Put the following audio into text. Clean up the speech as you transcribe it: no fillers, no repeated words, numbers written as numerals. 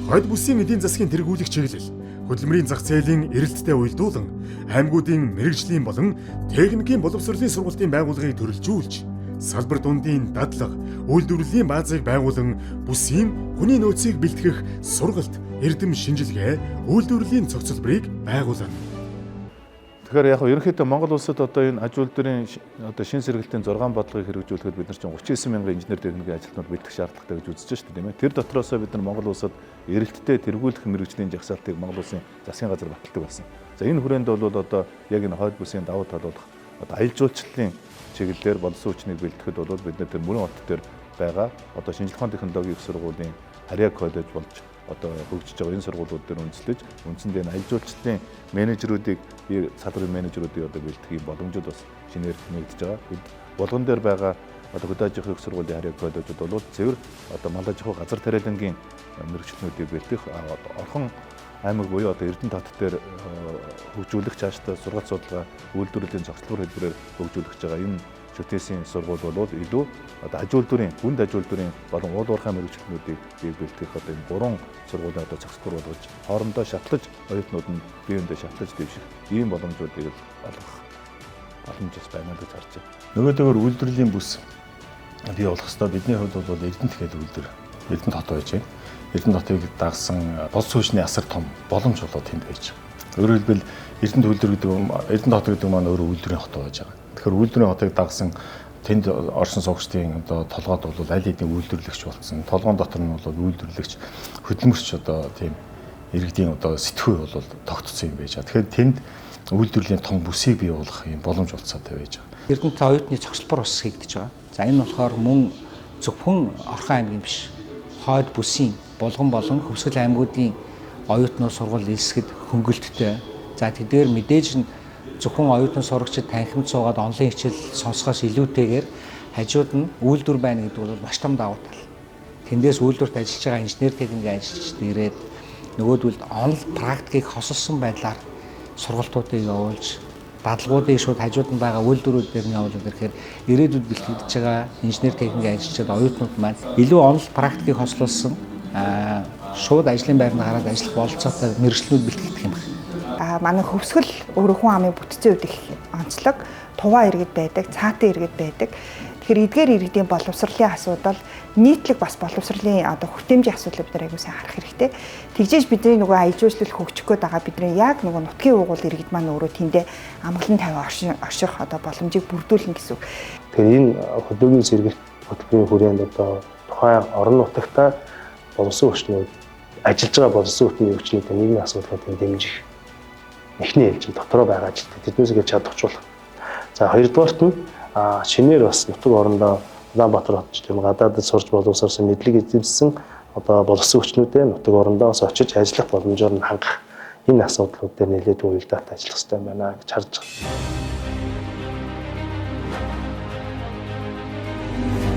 Хойд бүсийн эдийн засгийн тэргүүлэх чиглэл, хөдөлмөрийн зах зээлийн эрэлттэй уялдуулан, аймагуудын мэрэгжлийн болон техникийн боловсролын сургалтын байгууллагыг төрөлжүүлж, салбар дундын дадлага, үйлдвэрлэлийн баазыг байгуулан бүсийн хүний нөөцийг бэлтгэх сургалт, эрдэм шинжилгээ, үйлдвэрлэлийн цогцлборыг байгуулна. Тэгэхээр яг ерөнхийдөө Монгол улсад одоо энэ аж үйлдвэрийн одоо шин сэргэлтийн 6 бодлогыг хэрэгжүүлэхэд бид нар чинь 39 мянган инженер техникийн ажилтнууд бэлтгэх шаардлагатай гэж үзэж шүү дээ, тийм ээ. Тэр дотроос бид нар Монгол улсад эрэлттэй тэргүүлэх мэрэгжлийн жагсаалтыг Монгол улсын засгийн газар баталдаг болсон. За энэ хүрээнд бол одоо яг энэ хойд бүсийн давуу тал болох одоо аялал жуулчлалын чиглэлээр боловсон хүчнийг бэлтгэхэд бол бид нар тэр Мөрөн хот дээр байгаа одоо шинжилгээ ухааны технологийн их сургуулийн Харьяа коллеж болж одоо хөгжиж байгаа энэ сургуулиуд дээр үндэслэж үндсэндээ энэ аялал жуулчлалын менежерүүдийг салбарын менежерүүдийг одоо бэлтгэхийн боломжууд бас шинээр нэгдэж байгаа. Бид болгон дээр байгаа одоо хөдөө аж ахуйн их сургуулийн Харьяа коллежууд бол цэвэр одоо малаж ахуй газар тариалангийн мэрэгчлэнүүдийг бэлтгэх орхон аймаг буюу одоо Эрдэнэ тат дээр хөгжүүлэх цаашдаа сургалт судалгаа үйлдвэрлэлийн зохицлогоор хэлбэрээр хөгжүүлж байгаа энэ шүтээсийн сургууль бол илүү одоо аж үйлдвэрийн хүнд аж үйлдвэрийн болон уул уурхай мэрэгчлэнүүдийг бэлтгэх одоо энэ 3 сургуулийн одоо зохицлогоор болгож хоорондоо шатлаж оюутнууд нь биеэндээ шатлаж дэвших ийм боломжуудыг олгох боломжтой байна гэж харж байна. Нөгөөдөөр үйлдвэрлэлийн бүс бий болох хэвээр бидний хувьд бол Эрдэнэт гэдэг үйлдвэр Эрдэнэт хот байж байна. Эрдэнэт хотыг дагсан боловсон хүчний асар том боломж болоод тэнд байж байгаа. Өөрөөр хэлбэл Эрдэнэт үйлдвэр гэдэг Эрдэнэт хот гэдэг маань өөрөө үйлдвэрийн хот байж байгаа. Тэгэхээр үйлдвэрийн хотыг дагсан тэнд орсон суугчдын одоо толгойд бол аль хэдийн үйлдвэрлэгч болсон. Толгойн дотор нь бол үйлдвэрлэгч хөдөлмөрч одоо тийм иргэдийн одоо сэтгхүй бол тогтцсон юм байж байгаа. Тэгэхээр тэнд үйлдвэрлэлийн том бүсийг бий болгох юм боломж олцоотой байж байгаа. Эрдэнэт оюутны цогцлбор бас хийгдэж байгаа. За энэ болохоор мөн зөвхөн Орхон аймгийн биш, хойд бүсийн булган болон Хөвсгөл аймагуудын оюутнууд сургууль элсгэд хөнгөлөлттэй. За тэдгээр мэдээж зөвхөн оюутан сурагчид танхимд суугаад онлайн хичээл сонсохоос илүүтэйгээр хажууд нь үйлдвэр байна гэдэг бол маш том давуу тал. Тэндээс үйлдвэрт ажиллаж байгаа инженер техникийн ажилчид ирээд нөгөөдгөлд онл практикийг хосолсон байдлаар сургалтуудыг явуулж, дадлгуудыг шууд хажууд нь байгаа үйлдвэрүүд дээр нь явуулж ирэхээр ирээдүйд бэлтгэж байгаа инженер техникийн ажилчид оюутнууд маань илүү онл практикийг хослуулсан шууд ажлын байранд гараад ажиллах бололцоотой мэргэжлүүд бэлтгэдэг юм байна. Манай Хөвсгөл өөрөө хүн амын бүтцийн үед их онцлог, туваа иргэд байдаг, цаатан иргэд байдаг. Тэгэхээр эдгээр иргэдийн боловсролын асуудал, нийтлэг бас боловсролын одоо хүртээмжийн асуудлыг бид аягүй сайн харах хэрэгтэй. Тэгжээж бидний нөгөө аялал жуулчлал хөгжих гээд байгаа бидний яг нөгөө нутгийн уугуул иргэд маань өөрөө тэндээ амгалан тавиа орших одоо боломжийг бүрдүүлнэ гэсэн үг. Тэгэхээр энэ хөдөөгийн сэргэлт хөтөлбөрийн хүрээнд одоо тухайн орон нутагта боловсон хүчнүүд ажиллаж байгаа боловсон хүчнүүдийн нийгмийн асуудлуудыг дэмжих эхний ээлжин дотроо байгаа ажилтнууд тэднээсээ чадварчуулах. За хоёрдугаарт нь шинээр бас нутаг орондоо Улаанбаатар хотч тийм гадаадд сурч боловсрсон мэдлэг эзэмшсэн одоо боловсон хүчнүүдээ нутаг орондоо бас очиж ажиллах боломжоор нь хангах энэ асуудлууд дээр нэлээд уялдаатай ажиллах хэрэгтэй байна гэж харж байна.